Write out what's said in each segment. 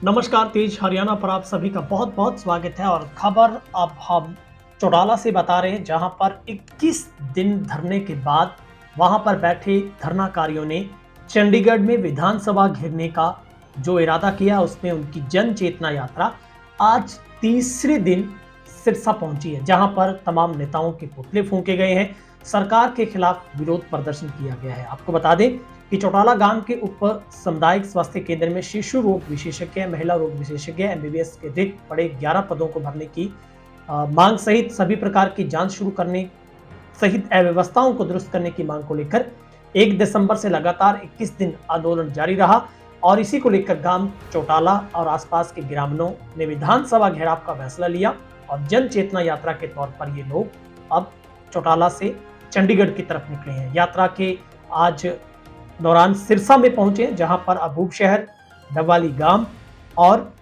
नमस्कार, तेज हरियाणा पर आप सभी का बहुत बहुत स्वागत है। और खबर अब हम चौटाला से बता रहे हैं, जहां पर 21 दिन धरने के बाद वहां पर बैठे धरनाकारियों ने चंडीगढ़ में विधानसभा घेरने का जो इरादा किया, उसमें उनकी जन चेतना यात्रा आज तीसरे दिन सिरसा पहुंची है, जहां पर तमाम नेताओं के पुतले फूंके गए हैं। सरकार के खिलाफ विरोध प्रदर्शन किया गया है। आपको बता दें कि चौटाला गांव के उप सामुदायिक स्वास्थ्य केंद्र में शिशु रोग विशेषज्ञ, महिला रोग विशेषज्ञ, एमबीबीएस के रिक्त पड़े 11 पदों को भरने की मांग सहित सभी प्रकार की जांच शुरू करने सहित अव्यवस्थाओं को दुरुस्त करने की मांग को लेकर 1 दिसंबर से लगातार 21 दिन आंदोलन जारी रहा। और इसी को लेकर गांव चौटाला और आसपास के ग्रामीणों ने विधानसभा घेराव का फैसला लिया और जन चेतना यात्रा के तौर पर ये लोग अब चौटाला से चंडीगढ़ की तरफ निकले हैं। यात्रा के आज दौरान सिरसा में पहुंचे, जहां पर अबूब शहर, डबवाली गांव और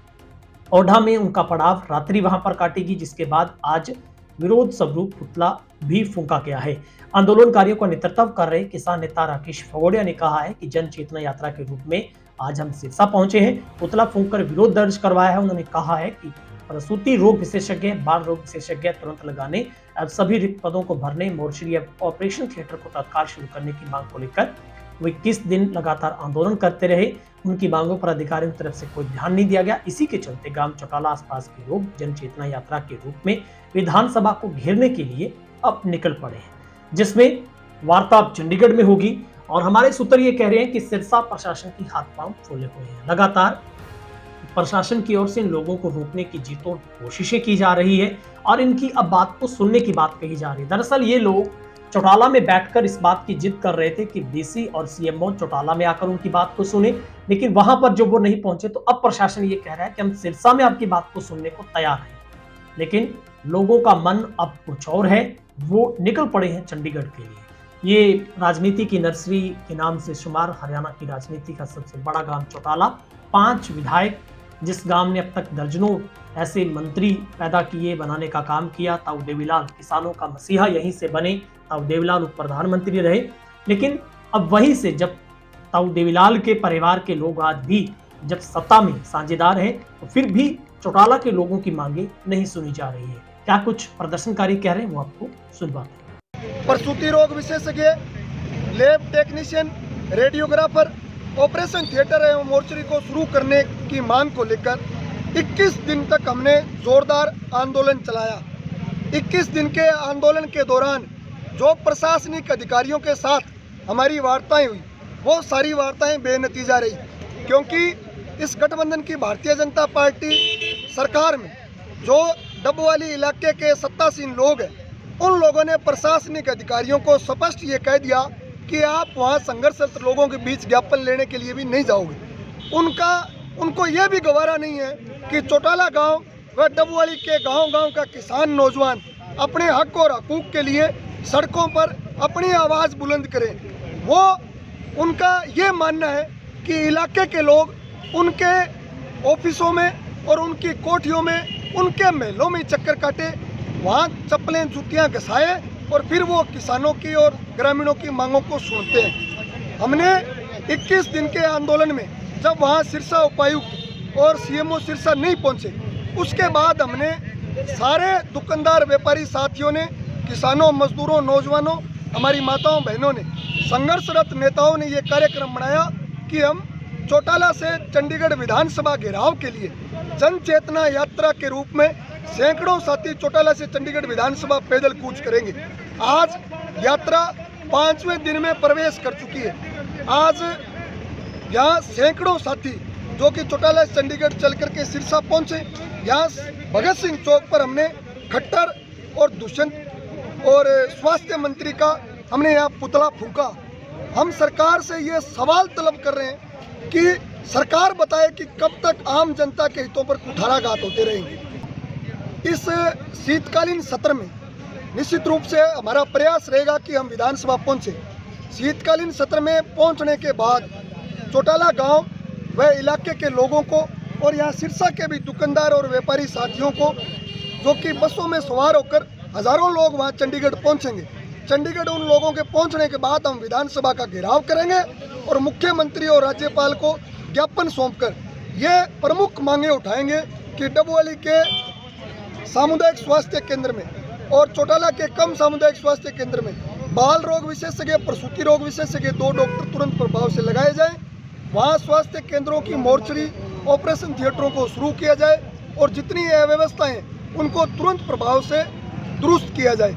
ओढ़ा में उनका पड़ाव रात्रि वहां पर काटेगी, जिसके बाद आज विरोध स्वरूप पुतला भी फूंका गया है। आंदोलनकारियों का नेतृत्व कर रहे किसान नेता राकेश फगोड़िया ने कहा है कि जन चेतना यात्रा के रूप में आज हम सिरसा पहुंचे हैं, पुतला फूंककर विरोध दर्ज करवाया है। उन्होंने कहा है कि प्रसूति रोग विशेषज्ञ, बाल रोग विशेषज्ञ तुरंत लगाने, अब सभी रिक्त पदों को भरने, मोर्चरी ऑपरेशन थिएटर को तत्काल शुरू करने की मांग को लेकर वो 21 दिन लगातार आंदोलन करते रहे। उनकी मांगों पर अधिकारियों की तरफ से कोई ध्यान नहीं दिया गया। इसी के चलते गांव चौटाला आसपास के लोग जन चेतना यात्रा के रूप में विधानसभा को घेरने के लिए अब निकल पड़े हैं, जिसमें वार्ता अब चंडीगढ़ में होगी। और हमारे सूत्र ये कह रहे हैं कि सिरसा प्रशासन की हाथ पांव फूले हुए हैं। लगातार प्रशासन की ओर से इन लोगों को रोकने की जी तोड़ कोशिशें की जा रही है और इनकी अब बात को सुनने की बात कही जा रही है। दरअसल ये लोग चौटाला में बैठकर इस बात की जिद कर रहे थे कि डीसी और सीएमओ चौटाला में आकर उनकी बात को सुने, लेकिन वहां पर जब वो नहीं पहुंचे तो अब प्रशासन ये कह रहा है कि हम सिरसा में आपकी बात को सुनने को तैयार हैं। लेकिन लोगों का मन अब कुछ और है, वो निकल पड़े हैं चंडीगढ़ के लिए। ये राजनीति की नर्सरी के नाम से शुमार हरियाणा की राजनीति का सबसे बड़ा गांव चौटाला, 5 विधायक, जिस गांव ने अब तक दर्जनों ऐसे मंत्री पैदा किए, बनाने का काम किया। ताऊ देवीलाल किसानों का मसीहा यहीं से बने, ताऊ देवीलाल उप प्रधानमंत्री रहे। लेकिन अब वहीं से जब ताऊ देवीलाल के परिवार के लोग आज भी जब सत्ता में साझेदार हैं, तो फिर भी चौटाला के लोगों की मांगे नहीं सुनी जा रही है। क्या कुछ प्रदर्शनकारी कह रहे हैं, वो आपको सुनवाते हैं। प्रसूति रोग विशेषज्ञ, lab technician, radiographer, operation theatre एवं मोर्चरी को शुरू करने की मांग को लेकर 21 दिन तक हमने जोरदार आंदोलन चलाया। 21 दिन के आंदोलन के दौरान जो प्रशासनिक अधिकारियों के साथ हमारी वार्ताएं हुई, वो सारी वार्ताएं बेनतीजा रही, क्योंकि इस गठबंधन की भारतीय जनता पार्टी सरकार में जो डबवाली इलाके के सत्तासीन लोग हैं, उन लोगों ने प्रशासनिक अधिकारियों को स्पष्ट ये कह दिया कि आप वहाँ संघर्षरत लोगों के बीच ज्ञापन लेने के लिए भी नहीं जाओगे। उनको यह भी गवारा नहीं है कि चौटाला गांव व डबवाली के गांव-गांव का किसान नौजवान अपने हक और हकूक़ के लिए सड़कों पर अपनी आवाज़ बुलंद करें। वो उनका ये मानना है कि इलाके के लोग उनके ऑफिसों में और उनकी कोठियों में, उनके महलों में चक्कर काटे, वहाँ चप्पलें जूतियाँ घसाए और फिर वो किसानों की और ग्रामीणों की मांगों को सुनते हैं। हमने 21 दिन के आंदोलन में जब वहाँ सिरसा उपायुक्त और सीएमओ सिरसा नहीं पहुँचे, उसके बाद हमने सारे दुकानदार व्यापारी साथियों ने, किसानों, मजदूरों, नौजवानों, हमारी माताओं बहनों ने, संघर्षरत नेताओं ने ये कार्यक्रम बनाया कि हम चौटाला से चंडीगढ़ विधानसभा घेराव के लिए जन चेतना यात्रा के रूप में सैकड़ों साथी चौटाला से चंडीगढ़ विधानसभा पैदल कूच करेंगे। आज यात्रा 5वें दिन में प्रवेश कर चुकी है। आज यहाँ सैकड़ों साथी जो कि चौटाला से चंडीगढ़ चल करके सिरसा पहुँचे, यहाँ भगत सिंह चौक पर हमने खट्टर और दुष्यंत और स्वास्थ्य मंत्री का हमने यहाँ पुतला फूंका। हम सरकार से ये सवाल तलब कर रहे हैं कि सरकार बताए कि कब तक आम जनता के हितों पर कुठाराघात होते रहेंगे। इस शीतकालीन सत्र में निश्चित रूप से हमारा प्रयास रहेगा कि हम विधानसभा पहुंचे। शीतकालीन सत्र में पहुंचने के बाद चौटाला गांव व इलाके के लोगों को और यहाँ सिरसा के भी दुकानदार और व्यापारी साथियों को, जो कि बसों में सवार होकर हजारों लोग वहाँ चंडीगढ़ पहुँचेंगे। चंडीगढ़ उन लोगों के पहुँचने के बाद हम विधानसभा का घेराव करेंगे और मुख्यमंत्री और राज्यपाल को ज्ञापन सौंपकर ये प्रमुख मांगे उठाएंगे कि डबवाली के सामुदायिक स्वास्थ्य केंद्र में और चौटाला के कम सामुदायिक स्वास्थ्य केंद्र में बाल रोग विशेषज्ञ, प्रसूति रोग विशेषज्ञ 2 डॉक्टर तुरंत प्रभाव से लगाए जाएं। वहाँ स्वास्थ्य केंद्रों की मोर्चरी, ऑपरेशन थिएटरों को शुरू किया जाए और जितनी अव्यवस्थाएं उनको तुरंत प्रभाव से दुरुस्त किया जाए।